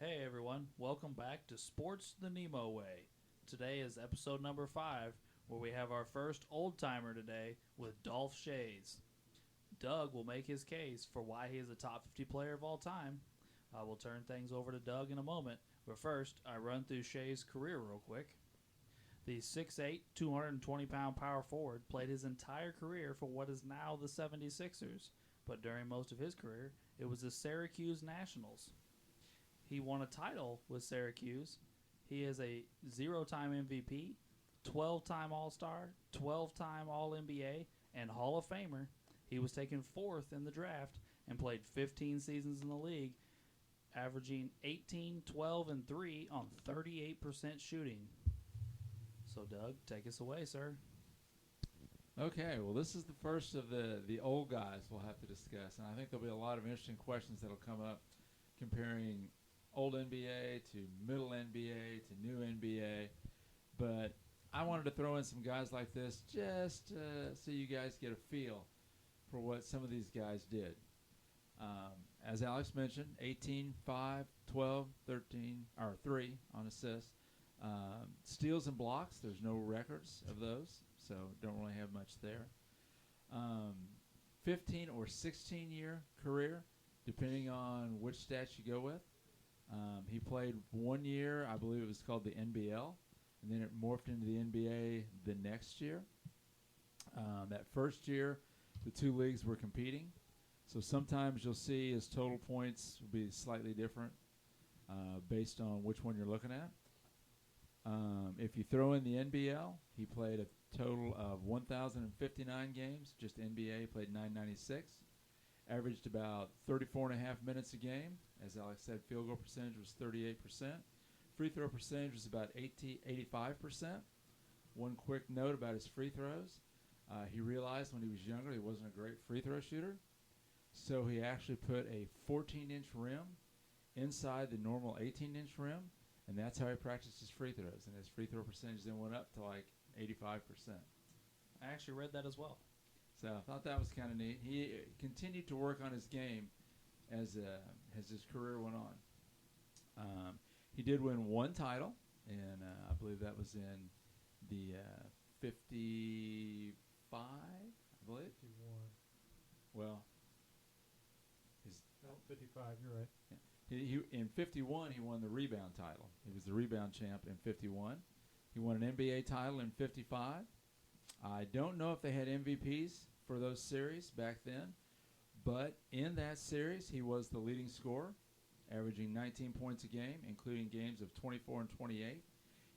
Hey everyone, welcome back to Sports the NEMO way. Today is episode number 5, where we have our first old timer today with Dolph Schayes. Doug will make his case for why he is a top 50 player of all time. I will turn things over to Doug in a moment, but first, I run through Shay's career real quick. The 6'8", 220-pound power forward played his entire career for what is now the 76ers, but during most of his career, it was the Syracuse Nationals. He won a title with Syracuse. He is a 0-time MVP, 12-time All-Star, 12-time All-NBA, and Hall of Famer. He was taken 4th in the draft and played 15 seasons in the league, averaging 18, 12, and 3 on 38% shooting. So, Doug, take us away, sir. Okay, well, this is the first of the old guys we'll have to discuss, and I think there'll be a lot of interesting questions that'll come up comparing old NBA to middle NBA to new NBA. But I wanted to throw in some guys like this just so you guys get a feel for what some of these guys did. As Alex mentioned, 18, 5, 12, 13, or 3 on assists. Steals and blocks, there's no records of those, so don't really have much there. 15 or 16-year career, depending on which stats you go with. He played 1 year, I believe it was called the NBL, and then it morphed into the NBA the next year. That first year, the two leagues were competing, so sometimes you'll see his total points will be slightly different based on which one you're looking at. If you throw in the NBL, he played a total of 1,059 games, just NBA, played 996. Averaged about 34.5 minutes a game. As Alex said, field goal percentage was 38%. Free throw percentage was about 85%. One quick note about his free throws. He realized when he was younger he wasn't a great free throw shooter. So he actually put a 14-inch rim inside the normal 18-inch rim. And that's how he practiced his free throws. And his free throw percentage then went up to like 85%. I actually read that as well. So I thought that was kind of neat. He continued to work on his game as his career went on. He did win one title, and I believe that was in the 55, I believe. 51. Well, No, 55, you're right. Yeah. He in 51, he won the rebound title. He was the rebound champ in 51. He won an NBA title in 55. I don't know if they had MVPs for those series back then, but in that series, he was the leading scorer, averaging 19 points a game, including games of 24 and 28.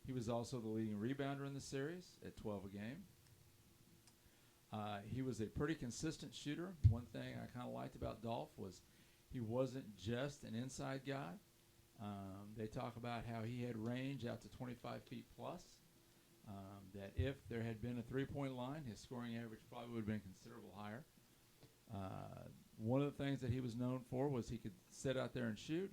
He was also the leading rebounder in the series at 12 a game. He was a pretty consistent shooter. One thing I kind of liked about Dolph was he wasn't just an inside guy. They talk about how he had range out to 25 feet plus. That if there had been a three-point line, his scoring average probably would have been considerably higher. One of the things that he was known for was he could sit out there and shoot.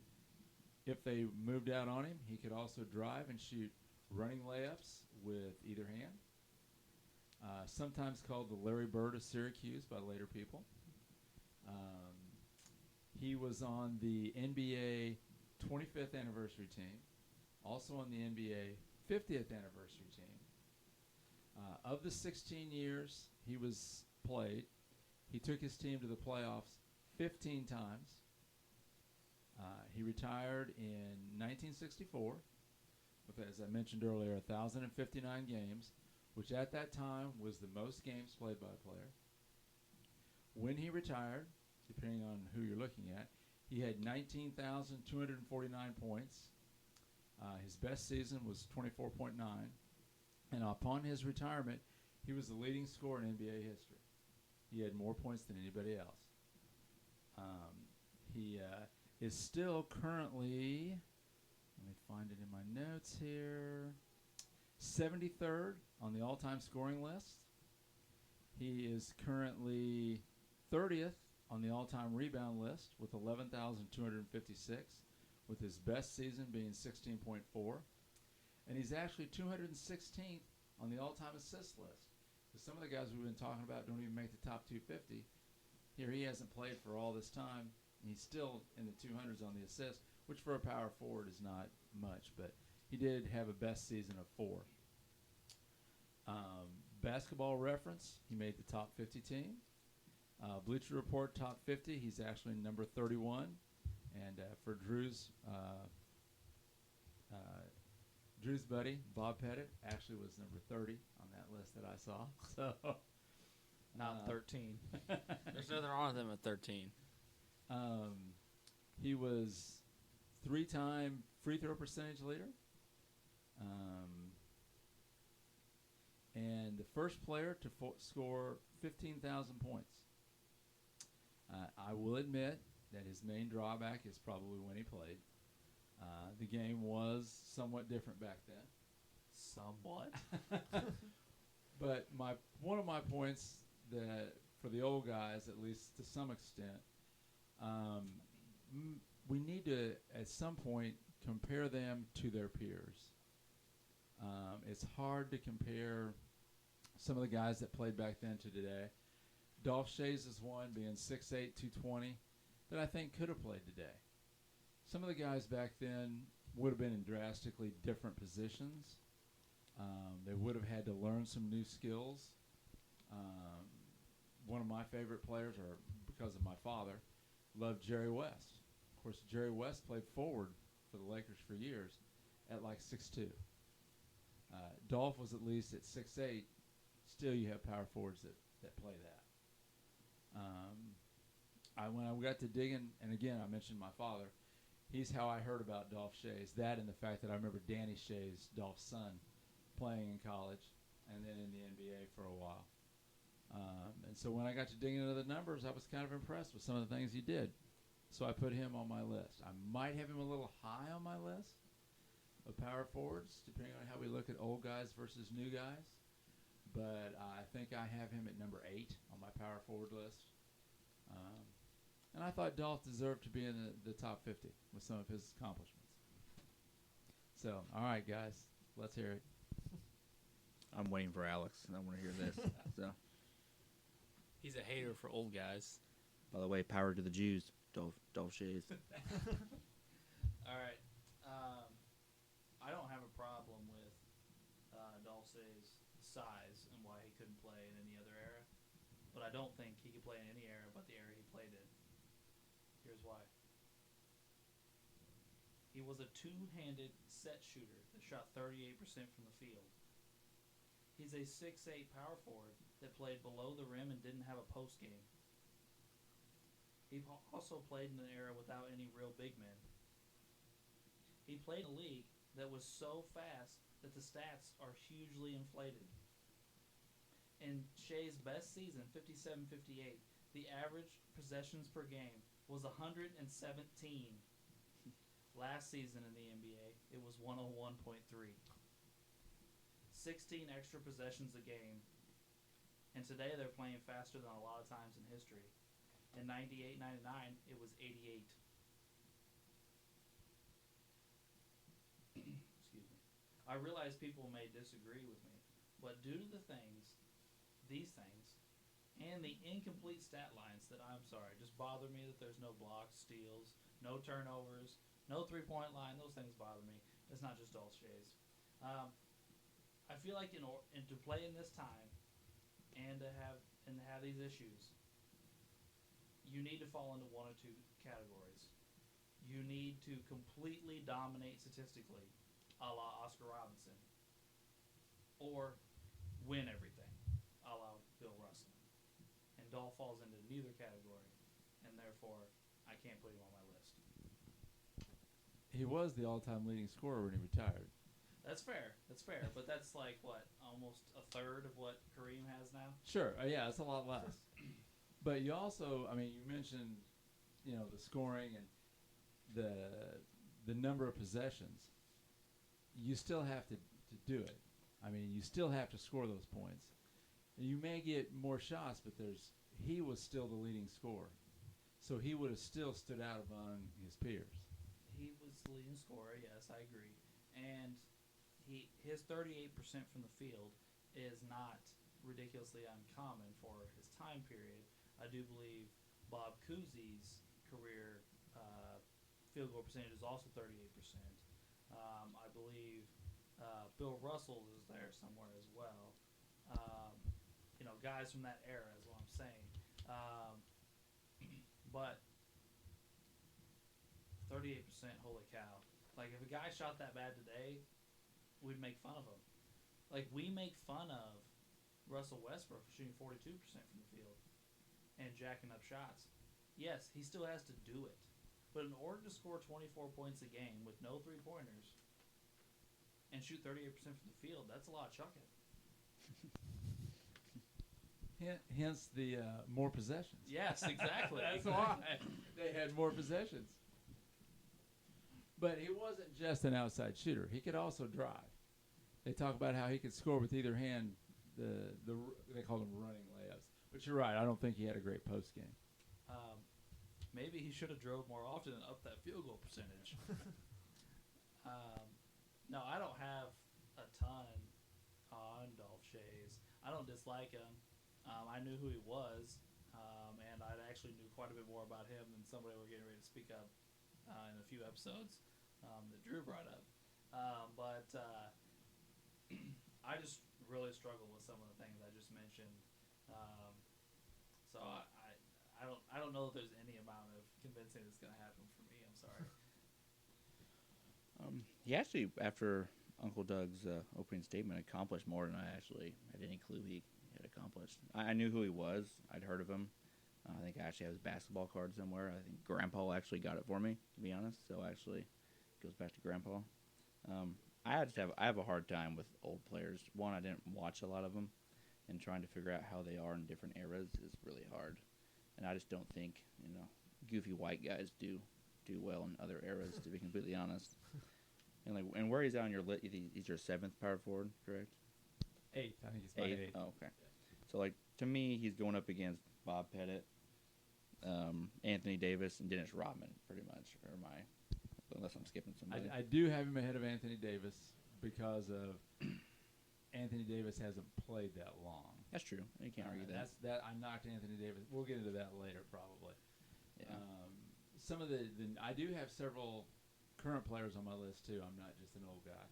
If they moved out on him, he could also drive and shoot running layups with either hand. Sometimes called the Larry Bird of Syracuse by later people. He was on the NBA 25th anniversary team, also on the NBA 50th anniversary team. Of the 16 years he was played, he took his team to the playoffs 15 times. He retired in 1964 with, as I mentioned earlier, 1,059 games, which at that time was the most games played by a player. When he retired, depending on who you're looking at, he had 19,249 points. His best season was 24.9. And upon his retirement, he was the leading scorer in NBA history. He had more points than anybody else. He is still currently, let me find it in my notes here, 73rd on the all-time scoring list. He is currently 30th on the all-time rebound list with 11,256, with his best season being 16.4. And he's actually 216th on the all-time assist list. Because some of the guys we've been talking about don't even make the top 250. Here he hasn't played for all this time, and he's still in the 200s on the assist, which for a power forward is not much, but he did have a best season of 4. Basketball Reference, he made the top 50 team. Bleacher Report top 50, he's actually number 31. And for Drew's buddy, Bob Pettit, actually was number 30 on that list that I saw. So Not 13. There's nothing wrong with him at 13. He was 3-time free throw percentage leader. And the first player to score 15,000 points. I will admit that his main drawback is probably when he played. The game was somewhat different back then. Somewhat. But one of my points that for the old guys, at least to some extent, we need to at some point compare them to their peers. It's hard to compare some of the guys that played back then to today. Dolph Schayes is one, being 6'8", 220, that I think could have played today. Some of the guys back then would have been in drastically different positions. They would have had to learn some new skills. One of my favorite players, or because of my father, loved Jerry West. Of course, Jerry West played forward for the Lakers for years at like 6'2". Dolph was at least at 6'8". Still, you have power forwards that play that. When I got to digging, and again, I mentioned my father. He's how I heard about Dolph Schayes. That and the fact that I remember Danny Schayes, Dolph's son, playing in college and then in the NBA for a while. And so when I got to digging into the numbers, I was kind of impressed with some of the things he did. So I put him on my list. I might have him a little high on my list of power forwards, depending on how we look at old guys versus new guys. But I think I have him at number 8 on my power forward list. And I thought Dolph deserved to be in the top 50 with some of his accomplishments. So, all right, guys, let's hear it. I'm waiting for Alex, and I want to hear this. So, He's a hater for old guys. by the way, power to the Jews, Dolph Schayes. All right. I don't have a problem with Dolph Schayes' size and why he couldn't play in any other era. But I don't think he could play in any era but the era he played in. Here's why. He was a two-handed set shooter that shot 38% from the field. He's a 6'8" power forward that played below the rim and didn't have a post game. He also played in an era without any real big men. He played in a league that was so fast that the stats are hugely inflated. In Shay's best season, 57-58, the average possessions per game was 117. Last season in the NBA, it was 101.3. 16 extra possessions a game. And today they're playing faster than a lot of times in history. In 98-99, it was 88. Excuse me. I realize people may disagree with me, but due to these things, and the incomplete stat lines that, I'm sorry, just bother me that there's no blocks, steals, no turnovers, no three-point line. Those things bother me. It's not just Dolph Schayes. I feel like to play in this time and to have these issues, you need to fall into one or two categories. You need to completely dominate statistically, a la Oscar Robinson, or win everything, a la Bill Russell. And Dolph falls into neither category, and therefore I can't put him on my list. He was the all-time leading scorer when he retired. That's fair, but that's like, what, almost a third of what Kareem has now? Sure, yeah, it's a lot less. But you also, I mean, you mentioned, the scoring and the number of possessions. You still have to do it. I mean, you still have to score those points. And you may get more shots, but he was still the leading scorer. So he would have still stood out among his peers. He was the leading scorer, yes, I agree. And his 38% from the field is not ridiculously uncommon for his time period. I do believe Bob Cousy's career field goal percentage is also 38%. I believe Bill Russell is there somewhere as well. Guys from that era is what I'm saying. But 38%, holy cow. Like, if a guy shot that bad today, we'd make fun of him. Like, we make fun of Russell Westbrook for shooting 42% from the field and jacking up shots. Yes, he still has to do it. But in order to score 24 points a game with no three-pointers and shoot 38% from the field, that's a lot of chucking. Hence the more possessions. Yes, exactly. That's why they had more possessions. But he wasn't just an outside shooter. He could also drive. They talk about how he could score with either hand. They call them running layups. But you're right. I don't think he had a great post game. Maybe he should have drove more often and upped that field goal percentage. No, I don't have a ton on Dolph Schayes. I don't dislike him. I knew who he was, and I actually knew quite a bit more about him than somebody we're getting ready to speak up in a few episodes that Drew brought up. But I just really struggle with some of the things I just mentioned. So I don't know if there's any amount of convincing that's going to happen for me. I'm sorry. He actually, after Uncle Doug's opening statement, accomplished more than I actually had any clue he had accomplished. I knew who he was. I'd heard of him. I think I actually have his basketball card somewhere. I think Grandpa actually got it for me, to be honest. So actually, it goes back to Grandpa. I have a hard time with old players. One, I didn't watch a lot of them, and trying to figure out how they are in different eras is really hard. And I just don't think goofy white guys do well in other eras. To be completely honest, and where he's at on your list, he's your seventh power forward, correct? Eighth. I think he's my eighth. Oh, okay. So to me, he's going up against Bob Pettit, Anthony Davis, and Dennis Rodman, pretty much. Unless I'm skipping somebody. I do have him ahead of Anthony Davis because of Anthony Davis hasn't played that long. That's true. You can't argue that. I knocked Anthony Davis. We'll get into that later, probably. Yeah. Some of I do have several current players on my list too. I'm not just an old guy,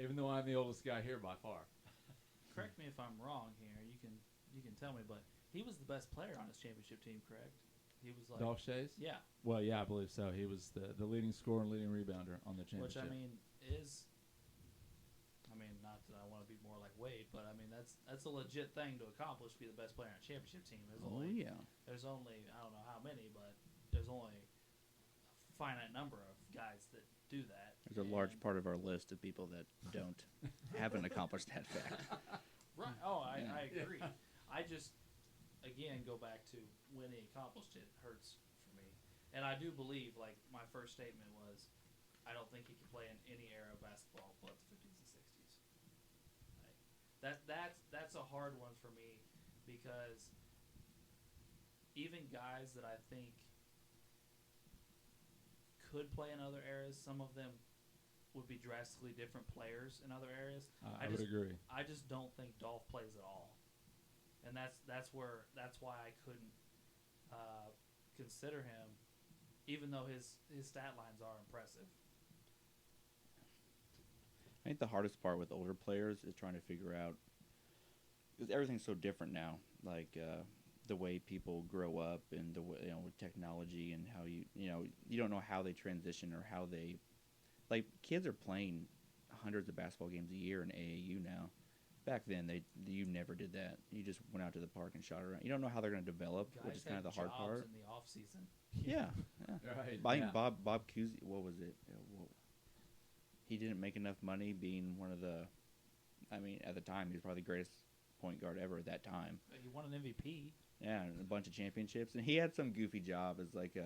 even though I'm the oldest guy here by far. Correct me if I'm wrong here. You can tell me, but he was the best player on his championship team, correct? He was like Dolph Schayes? Yeah. Well, yeah, I believe so. He was the leading scorer and leading rebounder on the championship. Which not that I want to be more like Wade, but that's a legit thing to accomplish. Be the best player on a championship team. There's only I don't know how many, but there's only a finite number of guys that do that. There's a large part of our list of people that haven't accomplished that fact. Right. Oh, I agree. I just, again, go back to when he accomplished it hurts for me. And I do believe, like, my first statement was, I don't think he can play in any era of basketball but the 50s and 60s. Right? That's a hard one for me because even guys that I think could play in other eras, some of them would be drastically different players in other areas. I would agree. I just don't think Dolph plays at all, and that's why I couldn't consider him, even though his stat lines are impressive. I think the hardest part with older players is trying to figure out, because everything's so different now, like the way people grow up and the way, with technology and how you don't know how they transition or how they, like, kids are playing hundreds of basketball games a year in AAU now. Back then, you never did that. You just went out to the park and shot around. You don't know how they're going to develop, which is kind of the hard part. In the off season. Yeah. Right. I think Bob Cousy, what was it? He didn't make enough money being one of the. At the time, he was probably the greatest point guard ever at that time. He won an MVP. Yeah, and a bunch of championships, and he had some goofy job as like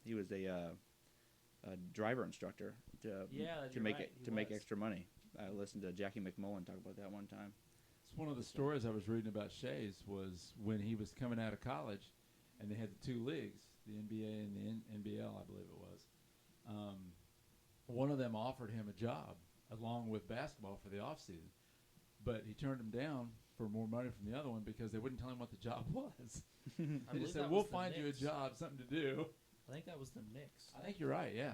he was a driver instructor to make extra money. I listened to Jackie McMullen talk about that one time. It's one of the stories I was reading about Schayes was when he was coming out of college, and they had the two leagues, the NBA and the NBL, I believe it was. One of them offered him a job along with basketball for the off season, but he turned him down for more money from the other one because they wouldn't tell him what the job was. They just said, "We'll find you a job, something to do." I think that was the Knicks. I think you're right. Yeah.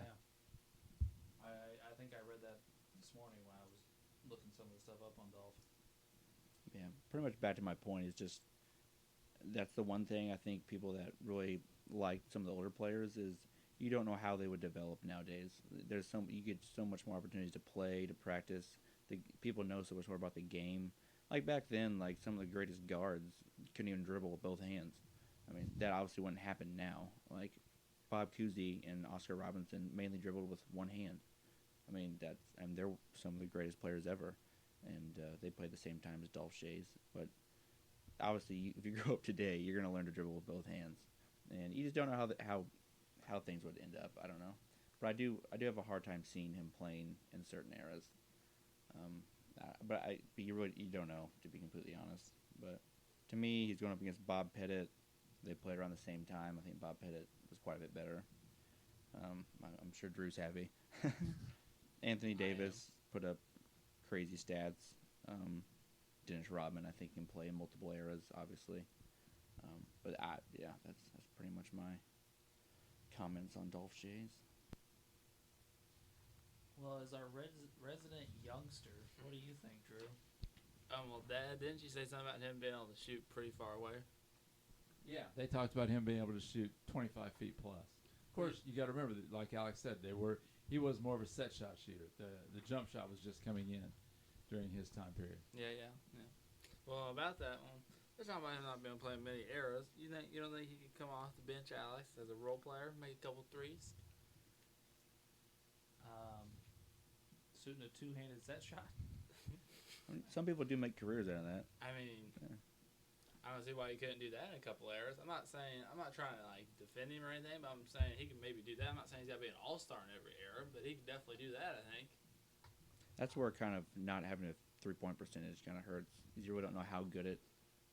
I think I read that this morning when I was looking some of the stuff up on Dolph. Yeah, pretty much back to my point is just that's the one thing I think people that really like some of the older players is you don't know how they would develop nowadays. You get so much more opportunities to play, to practice. People know so much more about the game. Like back then, like some of the greatest guards couldn't even dribble with both hands. I mean, that obviously wouldn't happen now. Like Bob Cousy and Oscar Robinson mainly dribbled with one hand. I mean, they're some of the greatest players ever, and they played the same time as Dolph Schayes. But obviously, if you grow up today, you're going to learn to dribble with both hands, and you just don't know how things would end up. I don't know, but I do have a hard time seeing him playing in certain eras. But you don't know, to be completely honest. But to me, he's going up against Bob Pettit. They played around the same time. I think Bob Pettit was quite a bit better. I'm sure Drew's happy. Anthony Davis put up crazy stats. Dennis Rodman, I think, can play in multiple eras, obviously. That's pretty much my comments on Dolph Schayes. Well, as our resident youngster, what do you think, Drew? Well, Dad, didn't you say something about him being able to shoot pretty far away? Yeah. They talked about him being able to shoot 25 feet plus. Of course, you got to remember that, like Alex said, he was more of a set shot shooter. The jump shot was just coming in during his time period. Yeah. Well, about that one, they're talking about him not being playing many eras. You don't think he could come off the bench, Alex, as a role player, make a couple threes? Shooting a two-handed set shot? I mean, some people do make careers out of that. I mean, Yeah. I don't see why he couldn't do that in a couple eras. I'm not trying to like defend him or anything, but I'm saying he can maybe do that. I'm not saying he's got to be an all-star in every era, but he can definitely do that, I think. That's where kind of not having a three-point percentage kind of hurts. You really don't know how good at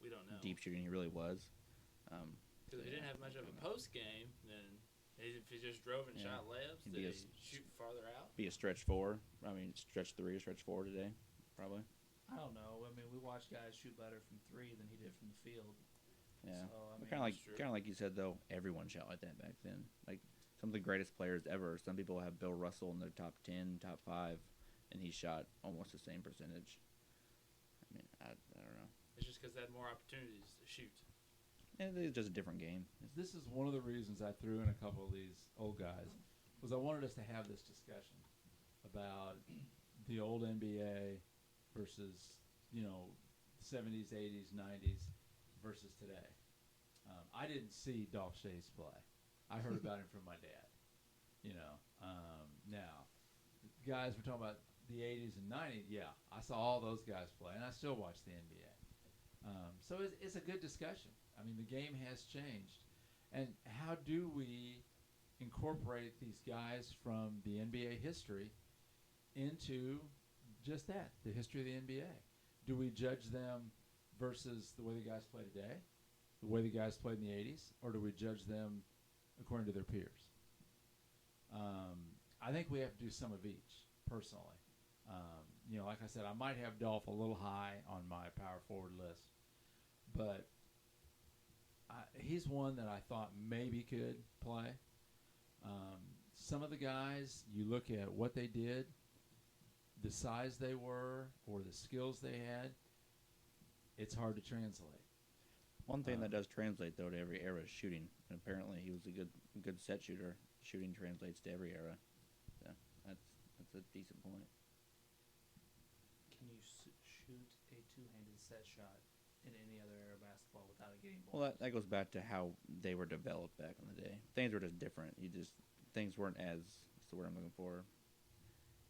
We don't know. deep shooting he really was. Because if he didn't have much of a post game, then if he just drove and Yeah. shot layups, He'd did be he shoot farther out? Be a stretch four. I mean, stretch 3 or stretch 4 today, probably. I don't know. I mean, we watched guys shoot better from three than he did from the field. Yeah. So, I mean, Kind true. of like you said though, everyone shot like that back then. Like some of the greatest players ever. Some people have Bill Russell in their top 10, top 5, and he shot almost the same percentage. I mean, I don't know. It's just because they had more opportunities to shoot. And it's just a different game. This is one of the reasons I threw in a couple of these old guys, was I wanted us to have this discussion about the old NBA versus, 70s, 80s, 90s versus today. I didn't see Dolph Schayes play. I heard about him from my dad. Now, guys, we're talking about the 80s and 90s. Yeah, I saw all those guys play, and I still watch the NBA. So it's a good discussion. I mean, the game has changed. And how do we incorporate these guys from the NBA history into just that, the history of the NBA? Do we judge them versus the way the guys play today, the way the guys played in the 80s, or do we judge them according to their peers? I think we have to do some of each, personally. Like I said, I might have Dolph a little high on my power forward list, but he's one that I thought maybe could play. Some of the guys, you look at what they did, the size they were, or the skills they had, it's hard to translate. One thing that does translate though to every era is shooting. And apparently he was a good set shooter. Shooting translates to every era. So that's a decent point. Can you shoot a two-handed set shot in any other era of basketball without it getting Well, blocked? that goes back to how they were developed back in the day. Things were just different. Things weren't as, what's the word I'm looking for?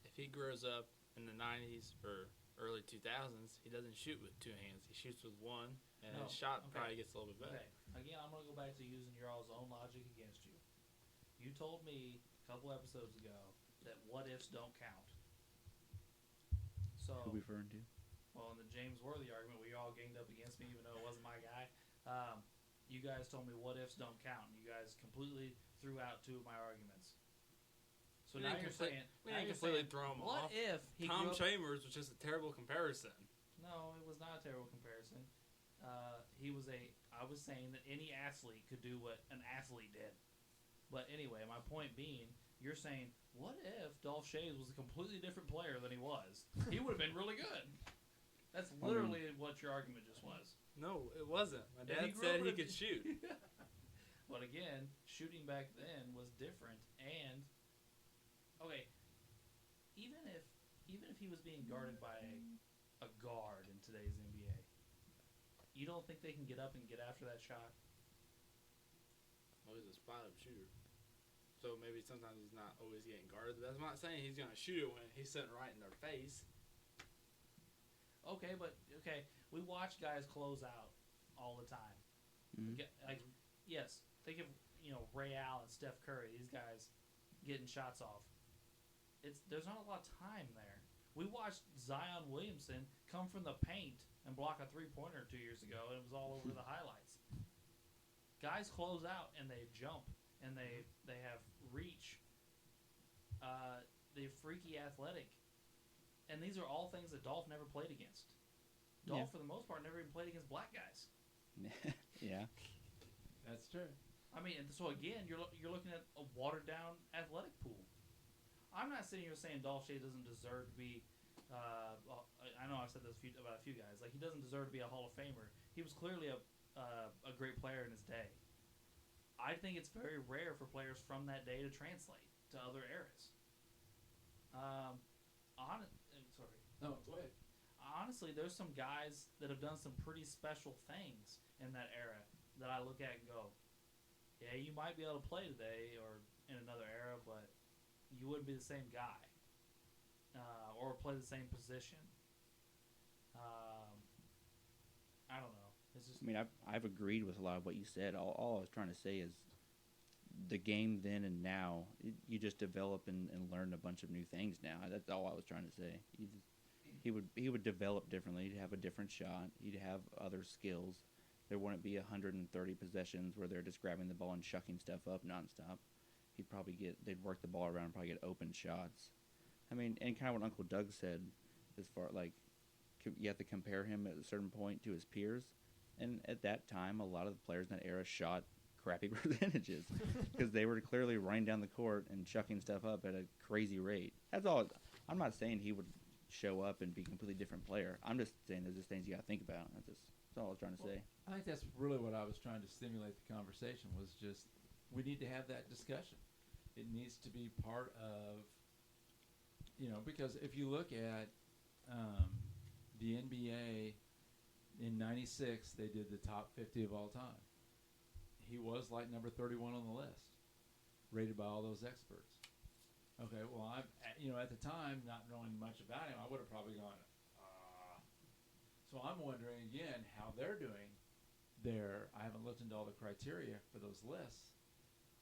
If he grows up in the 90s or early 2000s, he doesn't shoot with two hands. He shoots with one, and No, his shot okay. probably gets a little bit better. Okay. Again, I'm going to go back to using your all's own logic against you. You told me a couple episodes ago that what-ifs don't count. So, Who we referring to? well, in the James Worthy argument, where you all ganged up against me, even though it wasn't my guy, you guys told me what-ifs don't count. And you guys completely threw out two of my arguments. So We now didn't you're complete- saying, we now didn't you're completely saying, throw 'em what off. if he Tom grew up- Chambers was just a terrible comparison. No, it was not a terrible comparison. I was saying that any athlete could do what an athlete did. But anyway, my point being, you're saying, what if Dolph Schayes was a completely different player than he was? He would have been really good. That's literally what your argument just was. No, it wasn't. My And he dad grew said up he in a- could shoot. But again, shooting back then was different, and okay, even if he was being guarded by a guard in today's NBA, you don't think they can get up and get after that shot? Well, he's a spot-up shooter. So maybe sometimes he's not always getting guarded. But I'm not saying he's going to shoot it when he's sitting right in their face. Okay, we watch guys close out all the time. Mhm. Yes, think of Ray Allen, Steph Curry, these guys getting shots off. There's not a lot of time there. We watched Zion Williamson come from the paint and block a 3-pointer 2 years ago, and it was all over the highlights. Guys close out and they jump and they have reach. They're freaky athletic, and these are all things that Dolph never played against. Dolph, for the most part, never even played against black guys. Yeah. That's true. I mean, so again, you're looking at a watered down athletic pool. I'm not sitting here saying Dolph Schayes doesn't deserve to be. I know I've said this about a few guys. Like, he doesn't deserve to be a Hall of Famer. He was clearly a great player in his day. I think it's very rare for players from that day to translate to other eras. Sorry. No, go ahead. Honestly, there's some guys that have done some pretty special things in that era that I look at and go, yeah, you might be able to play today or in another era, but you wouldn't be the same guy or play the same position. I don't know. It's just I mean, I've agreed with a lot of what you said. All I was trying to say is the game then and now, you just develop and learn a bunch of new things now. That's all I was trying to say. He would develop differently. He'd have a different shot. He'd have other skills. There wouldn't be 130 possessions where they're just grabbing the ball and chucking stuff up nonstop. They'd work the ball around and probably get open shots. I mean, and kind of what Uncle Doug said, as far you have to compare him at a certain point to his peers. And at that time, a lot of the players in that era shot crappy percentages because they were clearly running down the court and chucking stuff up at a crazy rate. That's all. I'm not saying he would show up and be a completely different player. I'm just saying there's just things you got to think about. That's all I was trying to say. I think that's really what I was trying to stimulate the conversation was just we need to have that discussion. It needs to be part of, because if you look at the NBA in '96, they did the top 50 of all time. He was like number 31 on the list, rated by all those experts. Okay, well, at the time, not knowing much about him, I would have probably gone, So I'm wondering, again, how they're doing there. I haven't looked into all the criteria for those lists,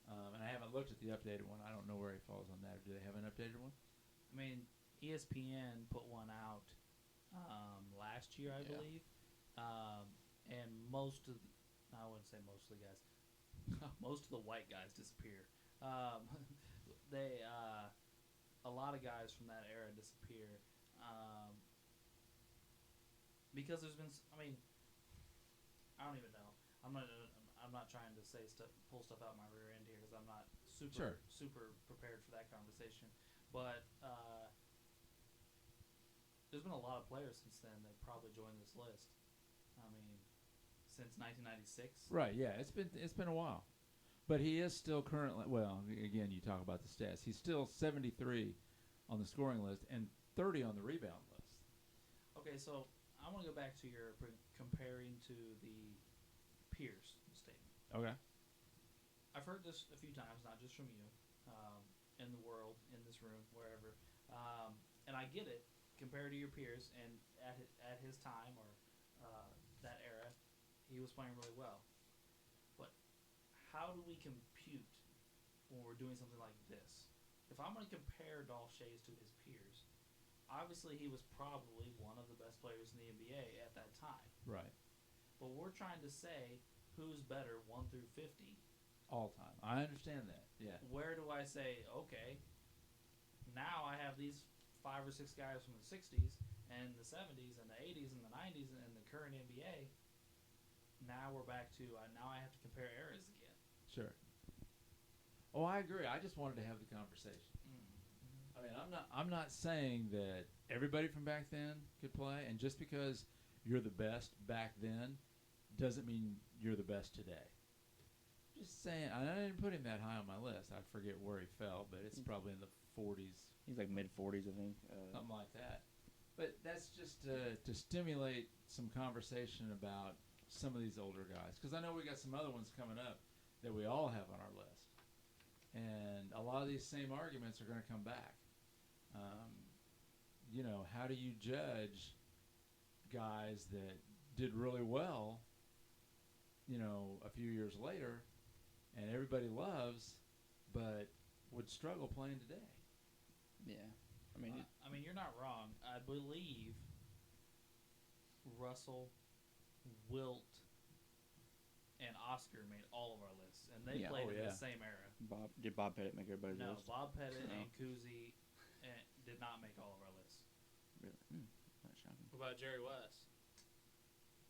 and I haven't looked at the updated one. I don't know where he falls on that. Do they have an updated one? I mean, ESPN put one out last year, I believe, and I wouldn't say most of the guys, most of the white guys disappear. A lot of guys from that era disappear because there's been. I don't even know. I'm not trying to say pull stuff out my rear end here because I'm not super prepared for that conversation. But there's been a lot of players since then that probably joined this list. I mean, since 1996. Right. Yeah. It's been a while, but he is still currently. Well, again, you talk about the stats. He's still 73 on the scoring list and 30 on the rebound list. Okay, so I want to go back to your comparing to the peers statement. Okay. I've heard this a few times, not just from you, in the world, in this room, wherever, and I get it. Compared to your peers, and at his time or that era, he was playing really well. But how do we compute when we're doing something like this? If I'm going to compare Dolph Schayes to his peers, obviously he was probably one of the best players in the NBA at that time. Right. But we're trying to say who's better 1 through 50. All time. I understand that. Yeah. Where do I say, okay, now I have these 5 or 6 guys from the 60s and the 70s and the 80s and the 90s and the current NBA. Now we're back to now I have to compare eras again. Sure. Oh, I agree. I just wanted to have the conversation. I mean, I'm not saying that everybody from back then could play, and just because you're the best back then doesn't mean you're the best today. Just saying, and I didn't put him that high on my list. I forget where he fell, but it's probably in the 40s, He's like mid 40s, I think. something like that. But that's just to stimulate some conversation about some of these older guys, because I know we got some other ones coming up that we all have on our list, and a lot of these same arguments are going to come back. You know, how do you judge guys that did really well, you know, a few years later, and everybody loves, but would struggle playing today? Yeah. I mean, I mean, you're not wrong. I believe Russell, Wilt, and Oscar made all of our lists, and they Yeah. played Oh, in yeah. the same era. did Bob Pettit make everybody's No, list? Bob Pettit No. and Kuzi did not make all of our lists. Really? That's shocking. What about Jerry West?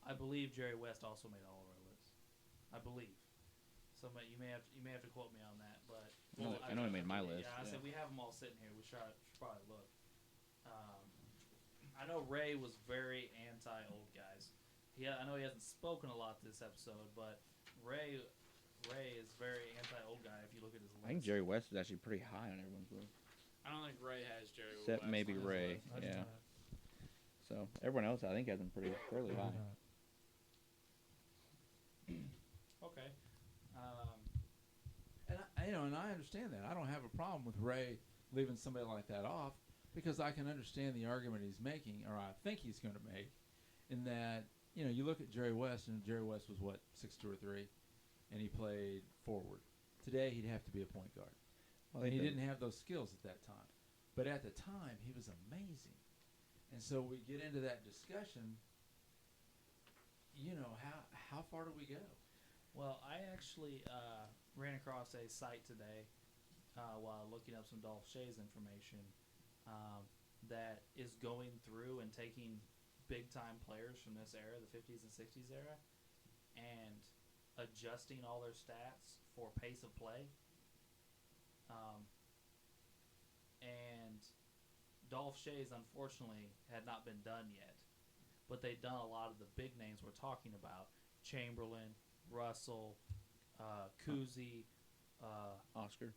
I believe Jerry West also made all of our lists. I believe. Somebody you may have to quote me on that, but I know he made my list. Yeah, I said we have them all sitting here. We should probably look. I know Ray was very anti old guys. I know he hasn't spoken a lot this episode, but Ray is very anti old guy. If you look at his list, I think Jerry West is actually pretty high on everyone's list. I don't think Ray has Jerry Except West maybe on his Ray. list. I do Yeah. not. So everyone else, I think, has him fairly I do high. not. okay. And I understand that. I don't have a problem with Ray leaving somebody like that off, because I can understand the argument he's making, or I think he's going to make, in that, you know, you look at Jerry West, and Jerry West was, what, 6'2" or 3", and he played forward. Today, he'd have to be a point guard. Well, And he didn't have those skills at that time. But at the time, he was amazing. And so we get into that discussion, you know, how far do we go? Well, I actually ran across a site today while looking up some Dolph Schayes information that is going through and taking big-time players from this era, the 50s and 60s era, and adjusting all their stats for pace of play. And Dolph Schayes, unfortunately, had not been done yet. But they'd done a lot of the big names we're talking about. Chamberlain, Russell, Kuzi, Oscar.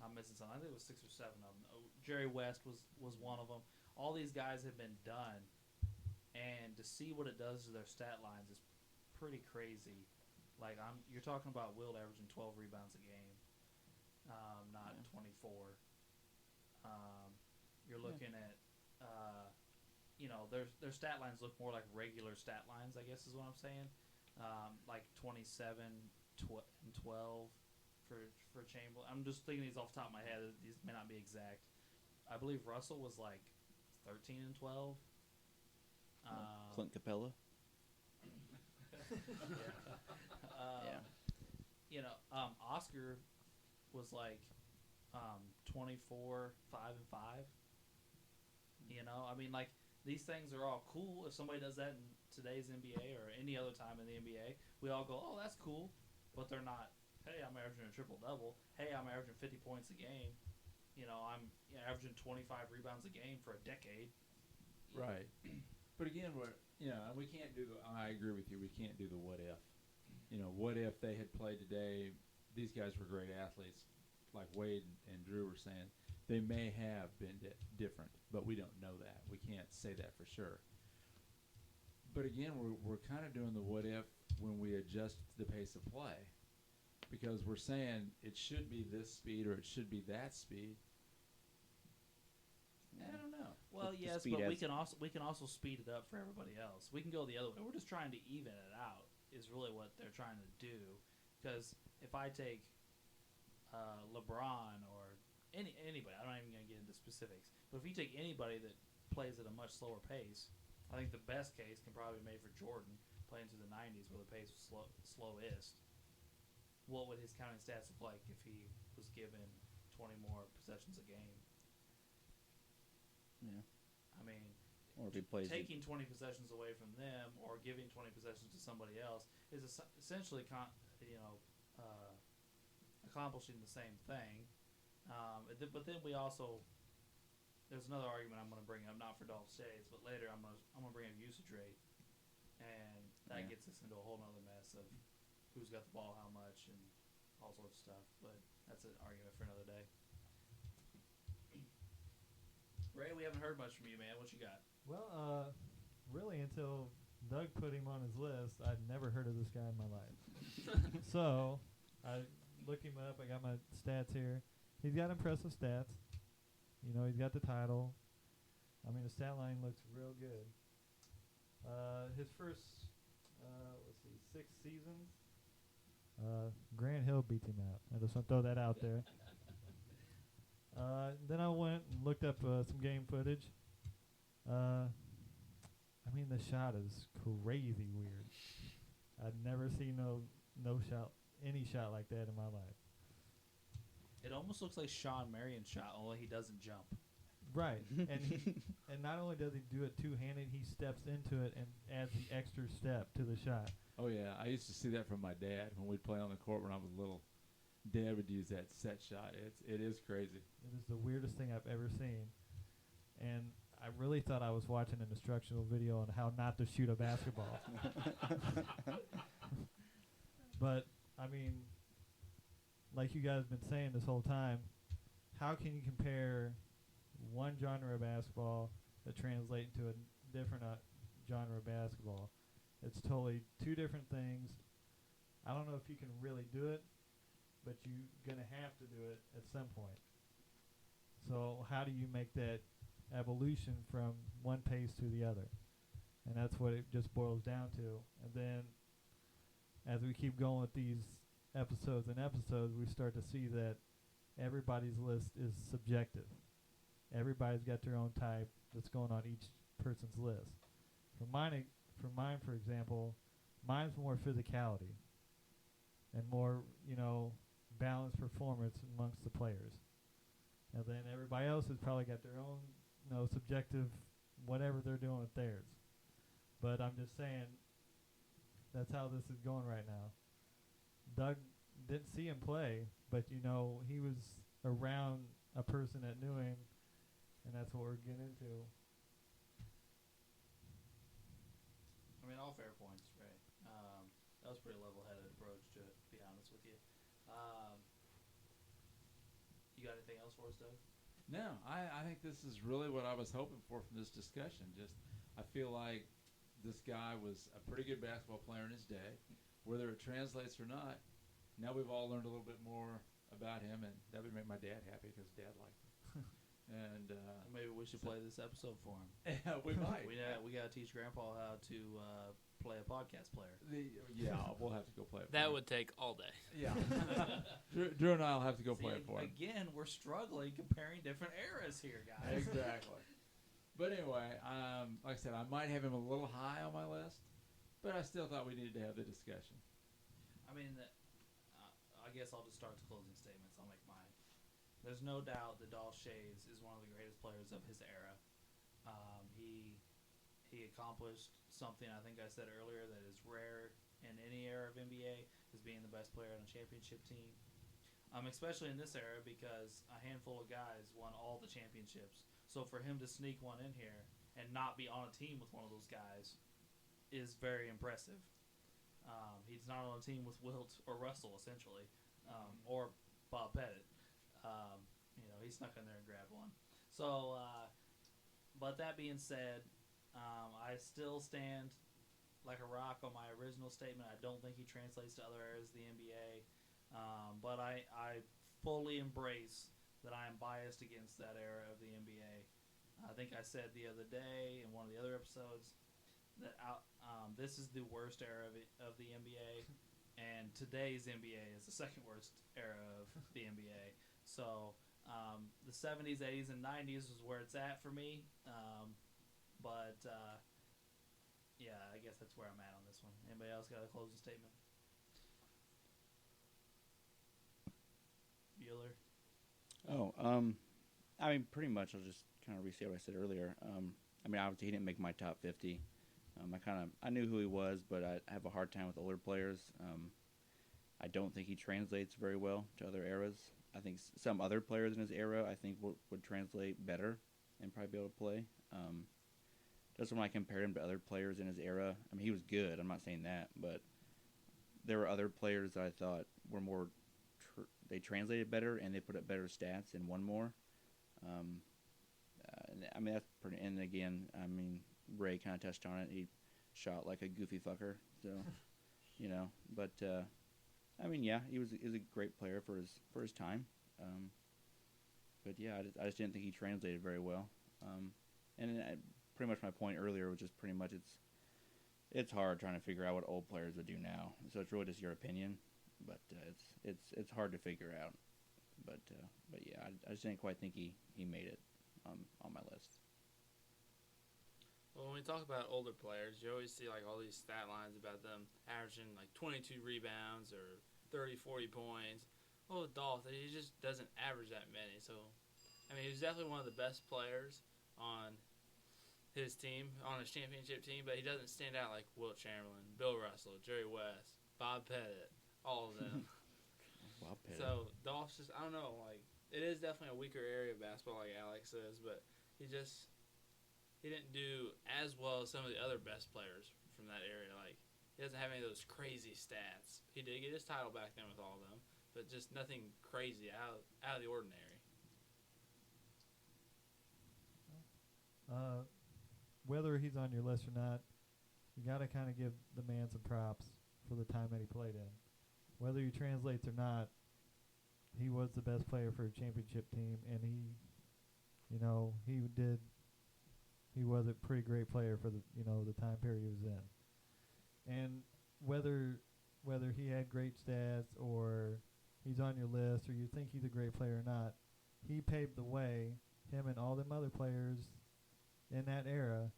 I'm missing something. I think it was 6 or 7 of them. Jerry West was one of them. All these guys have been done, and to see what it does to their stat lines is pretty crazy. Like you're talking about Wilt averaging 12 rebounds a game, not 24. You're looking at, you know, their stat lines look more like regular stat lines, I guess is what I'm saying. Like 27, 12 for Chamberlain. I'm just thinking these off the top of my head. These may not be exact. I believe Russell was like 13 and 12. Clint Capella. Yeah. You know, Oscar was like 24, 5 and 5. You know, I mean, like, these things are all cool. If somebody does that in today's NBA or any other time in the NBA, we all go, oh, that's cool. But they're not, hey, I'm averaging a triple-double. Hey, I'm averaging 50 points a game. You know, I'm averaging 25 rebounds a game for a decade. Right. But again, we can't do I agree with you. We can't do the what if. You know, what if they had played today? These guys were great athletes, like Wade and Drew were saying. They may have been different, but we don't know that. We can't say that for sure. But again, we're kind of doing the what if when we adjust the pace of play, because we're saying it should be this speed or it should be that speed. I don't know. Well, The yes, speed but we adds- can also speed it up for everybody else. We can go the other way. We're just trying to even it out. Is really what they're trying to do. Because if I take LeBron or anybody, I'm not even going to get into specifics. But if you take anybody that plays at a much slower pace, I think the best case can probably be made for Jordan playing through the 90s where the pace was slowest. What would his counting stats look like if he was given 20 more possessions a game? Yeah. I mean, Or if he plays it. taking 20 possessions away from them or giving 20 possessions to somebody else is essentially accomplishing the same thing. But then we also there's another argument I'm going to bring up, not for Dolph Schayes, but later I'm going to bring up usage rate, and that gets us into a whole other mess of who's got the ball how much and all sorts of stuff. But that's an argument for another day. Ray, we haven't heard much from you, man. What you got? Well, really until Doug put him on his list, I'd never heard of this guy in my life. So I looked him up. I got my stats here. He's got impressive stats. You know, he's got the title. I mean, the stat line looks real good. His first, 6 seasons, Grant Hill beats him out. I just want to throw that out there. Then I went and looked up some game footage. I mean, the shot is crazy weird. I'd never seen any shot like that in my life. It almost looks like Sean Marion's shot, only he doesn't jump. Right, and not only does he do it two-handed, he steps into it and adds the extra step to the shot. Oh yeah, I used to see that from my dad when we'd play on the court when I was little. Dad would use that set shot. It is crazy. It is the weirdest thing I've ever seen, and I really thought I was watching an instructional video on how not to shoot a basketball. But I mean, like you guys have been saying this whole time, how can you compare one genre of basketball that translate into a different genre of basketball? It's totally two different things. I don't know if you can really do it, but you're going to have to do it at some point. So how do you make that evolution from one pace to the other? And that's what it just boils down to. And then as we keep going with these episodes, we start to see that everybody's list is subjective. Everybody's got their own type that's going on each person's list. For mine, for example, mine's more physicality and more, balanced performance amongst the players. And then everybody else has probably got their own, subjective, whatever they're doing with theirs. But I'm just saying, that's how this is going right now. Doug didn't see him play, but, he was around a person that knew him, and that's what we're getting into. I mean, all fair points, Ray. That was a pretty level-headed approach to it, to be honest with you. You got anything else for us, Doug? No, I think this is really what I was hoping for from this discussion. I feel like this guy was a pretty good basketball player in his day. Whether it translates or not, now we've all learned a little bit more about him, and that would make my dad happy because Dad liked him. And maybe we should play this episode for him. Yeah, we might. We got to teach Grandpa how to play a podcast player. We'll have to go play it. That would take all day. Yeah. Drew and I will have to go play it for him. Again, we're struggling comparing different eras here, guys. Exactly. But anyway, like I said, I might have him a little high on my list, but I still thought we needed to have the discussion. I mean, I guess I'll just start with the closing statements. I'll make mine. There's no doubt that Dolph Schayes is one of the greatest players of his era. He accomplished something I think I said earlier that is rare in any era of NBA, is being the best player on a championship team. Especially in this era because a handful of guys won all the championships. So for him to sneak one in here and not be on a team with one of those guys is very impressive. He's not on a team with Wilt or Russell, essentially, or Bob Pettit. He snuck in there and grabbed one. So, but that being said, I still stand like a rock on my original statement. I don't think he translates to other eras of the NBA. But I fully embrace that I am biased against that era of the NBA. I think I said the other day in one of the other episodes that this is the worst era of the NBA, and today's NBA is the second worst era of the NBA. So the 70s, 80s, and 90s is where it's at for me. But I guess that's where I'm at on this one. Anybody else got a closing statement? Bueller? Pretty much I'll just kind of restate what I said earlier. Obviously he didn't make my top 50. I knew who he was, but I have a hard time with older players. I don't think he translates very well to other eras. I think some other players in his era, I think, would translate better and probably be able to play. Just when I compared him to other players in his era, I mean, he was good. I'm not saying that, but there were other players that I thought were more. They translated better and they put up better stats and won more. I mean, that's pretty. And again, I mean, Ray kind of touched on it. He shot like a goofy fucker, so you know. But I mean, yeah, he was a great player for his time. But yeah, I just didn't think he translated very well. And pretty much my point earlier was just pretty much it's hard trying to figure out what old players would do now. So it's really just your opinion, but it's hard to figure out. But yeah, I just didn't quite think he made it on my list. Well, when we talk about older players, you always see like all these stat lines about them averaging like 22 rebounds or 30, 40 points. Oh, Dolph, he just doesn't average that many. So, I mean, he was definitely one of the best players on his team, on his championship team, but he doesn't stand out like Wilt Chamberlain, Bill Russell, Jerry West, Bob Pettit, all of them. Bob Pettit. So, Dolph's just, I don't know, like, it is definitely a weaker area of basketball, like Alex says, but he didn't do as well as some of the other best players from that area. Like, he doesn't have any of those crazy stats. He did get his title back then with all of them, but just nothing crazy out of the ordinary. Whether he's on your list or not, you got to kind of give the man some props for the time that he played in. Whether he translates or not, he was the best player for a championship team, and he was a pretty great player for the time period he was in. And whether he had great stats or he's on your list or you think he's a great player or not, he paved the way, him and all them other players in that era,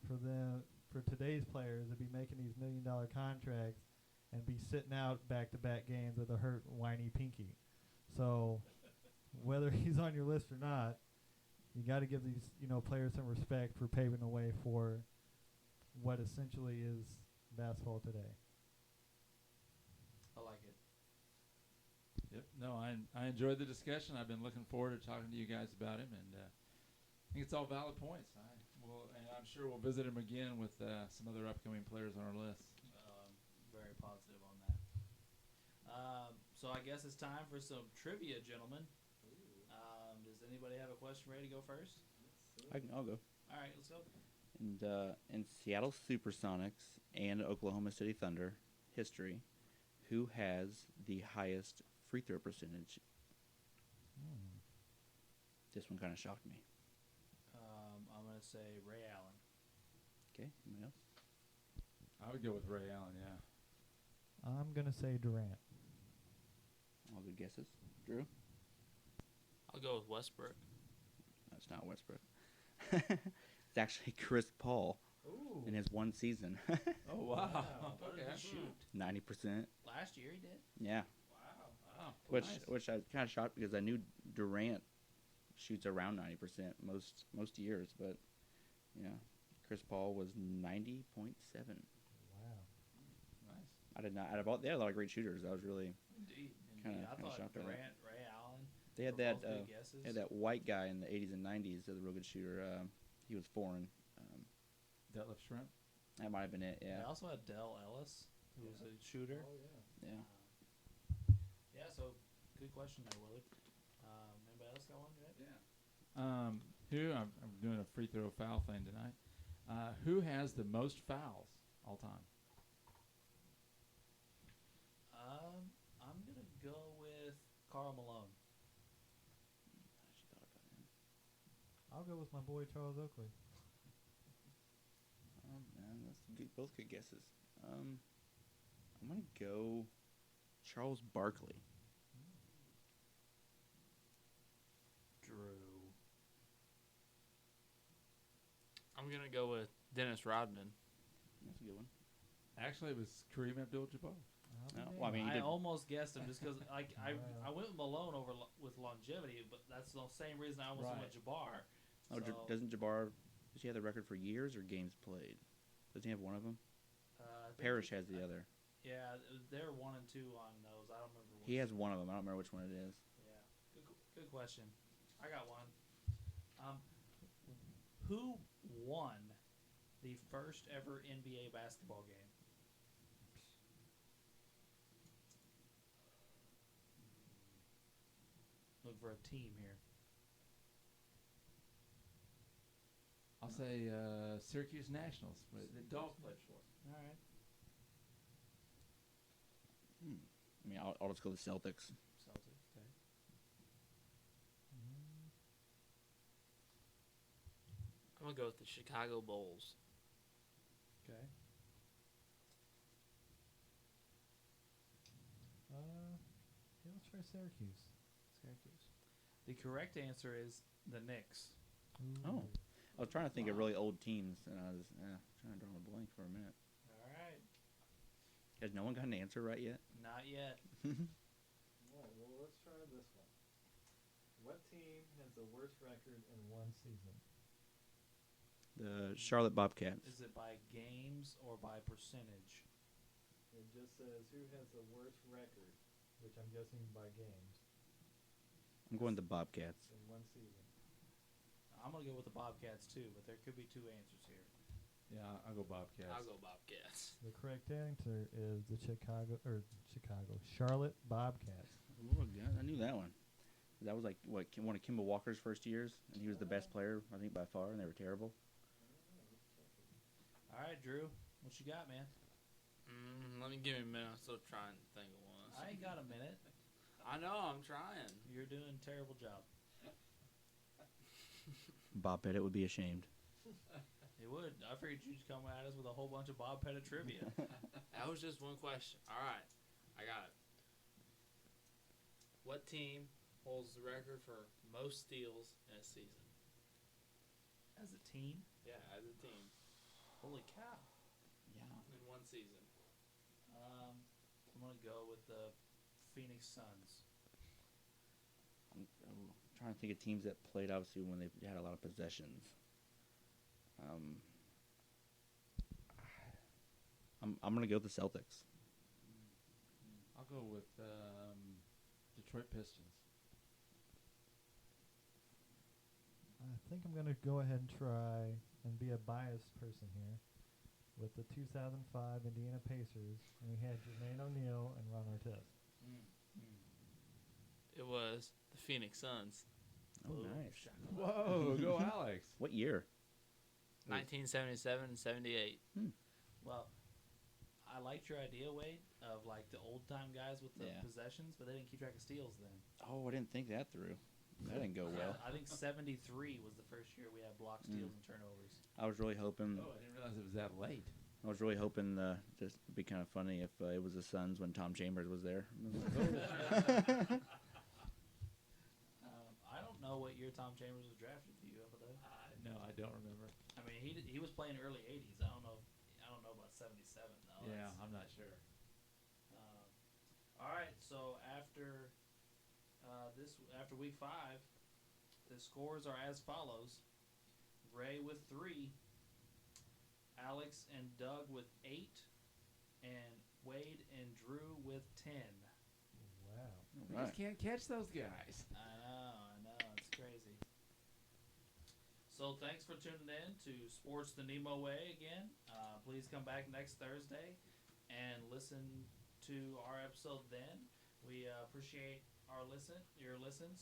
for today's players to be making these $1 million contracts and be sitting out back-to-back games with a hurt, whiny pinky. So whether he's on your list or not, you got to give these players some respect for paving the way for what essentially is basketball today. I like it. Yep. No, I enjoyed the discussion. I've been looking forward to talking to you guys about him, and I think it's all valid points. And I'm sure we'll visit him again with some other upcoming players on our list. Very positive on that. So I guess it's time for some trivia, gentlemen. Does anybody have a question ready to go first? I'll go. All right, let's go. And in Seattle SuperSonics and Oklahoma City Thunder history, who has the highest free throw percentage? This one kind of shocked me. I'm going to say Ray Allen. Okay, anyone else? I would go with Ray Allen, yeah. I'm going to say Durant. All good guesses. Drew? I'll go with Westbrook. That's not Westbrook. It's actually Chris Paul Ooh. in his one season. Oh, wow. What did he shoot? 90%. Last year he did? Yeah. Wow. Which I was kind of shocked because I knew Durant shoots around 90% most years, but Chris Paul was 90.7. Wow. Nice. I did not. They had a lot of great shooters. I was really Indeed. Kinda I thought shocked by that. Durant, Ray Allen. They had were that both good guesses. had that white guy in the 80s and 90s that was a real good shooter. He was foreign. Detlef Shrimp? That might have been it. They Yeah. also had Dell Ellis, who was a shooter. Oh, yeah. Yeah. Yeah, so good question there, Willard. Anybody else got one yet? Yeah. I'm doing a free throw foul thing tonight. Who has the most fouls all time? I'm going to go with Karl Malone. I actually thought about him. I'll go with my boy Charles Oakley. Oh man, that's good. Both good guesses. I'm gonna go Charles Barkley. Drew. I'm going to go with Dennis Rodman. That's a good one. Actually, it was Kareem Abdul-Jabbar. No, well, I mean, he I did. almost guessed him just because I Wow. went with Malone with longevity, but that's the same reason I almost went with Jabbar. Oh, So, doesn't Jabbar? Does he have the record for years or games played? Does he have one of them? I think Parrish has the other. Yeah, they're 1 and 2 on those. I don't remember. He has one of them. I don't remember which one it is. Yeah, good question. I got one. Who won the first ever NBA basketball game? Look for a team here. I'll say Syracuse Nationals. The Dolph played for. All right. I mean, I'll just go with Celtics. Celtics. Okay. I'm gonna go with the Chicago Bulls. Okay. Yeah, let's try Syracuse. Syracuse. The correct answer is the Knicks. Oh. I was trying to think of really old teams, and I was trying to draw a blank for a minute. All right. Has no one got an answer right yet? Not yet. All right, well, let's try this one. What team has the worst record in one season? The Charlotte Bobcats. Is it by games or by percentage? It just says who has the worst record, which I'm guessing by games, I'm going the Bobcats. in one season. I'm going to go with the Bobcats too, but there could be 2 answers here. Yeah, I'll go Bobcats. I'll go Bobcats. The correct answer is the Charlotte Bobcats. Oh, God, I knew that one. That was like one of Kimball Walker's first years, and he was the best player, I think, by far, and they were terrible. All right, Drew. What you got, man? Let me give me a minute. I'm still trying to think of one. I ain't got a minute. I know. I'm trying. You're doing a terrible job. Bob Pettit would be ashamed. It would. I figured you'd come at us with a whole bunch of Bob Pettit trivia. That was just one question. All right. I got it. What team holds the record for most steals in a season? As a team? Yeah, as a team. Holy cow. Yeah. In one season. I'm going to go with the Phoenix Suns. I'm trying to think of teams that played, obviously, when they had a lot of possessions. I'm going to go with the Celtics. I'll go with Detroit Pistons. I think I'm going to go ahead and try and be a biased person here with the 2005 Indiana Pacers, and we had Jermaine O'Neal and Ron Artest. It was the Phoenix Suns. Oh, Boom. nice. Whoa, go Alex. What year? 1977 and 78. Well, I liked your idea, Wade, of like the old time guys with the Yeah. possessions, but they didn't keep track of steals then. Oh, I didn't think that through. That didn't go well. I think 73 was the first year we had block steals and turnovers. I was really hoping. Oh, I didn't realize it was that late. I was really hoping this would be kind of funny if it was the Suns when Tom Chambers was there. I don't know what year Tom Chambers was drafted. Do you have a though? No, I don't remember. I mean, he was playing early 80s. I don't know about 77 though. Yeah, That's- I'm not sure. All right, so after after week 5, the scores are as follows: Ray with 3, Alex and Doug with 8, and Wade and Drew with 10. Wow. We Right. just can't catch those guys. I know, it's crazy. So thanks for tuning in to Sports the NEMO Way again. Please come back next Thursday and listen to our episode then. We appreciate your listen,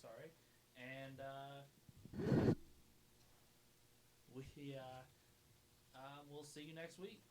and we'll see you next week.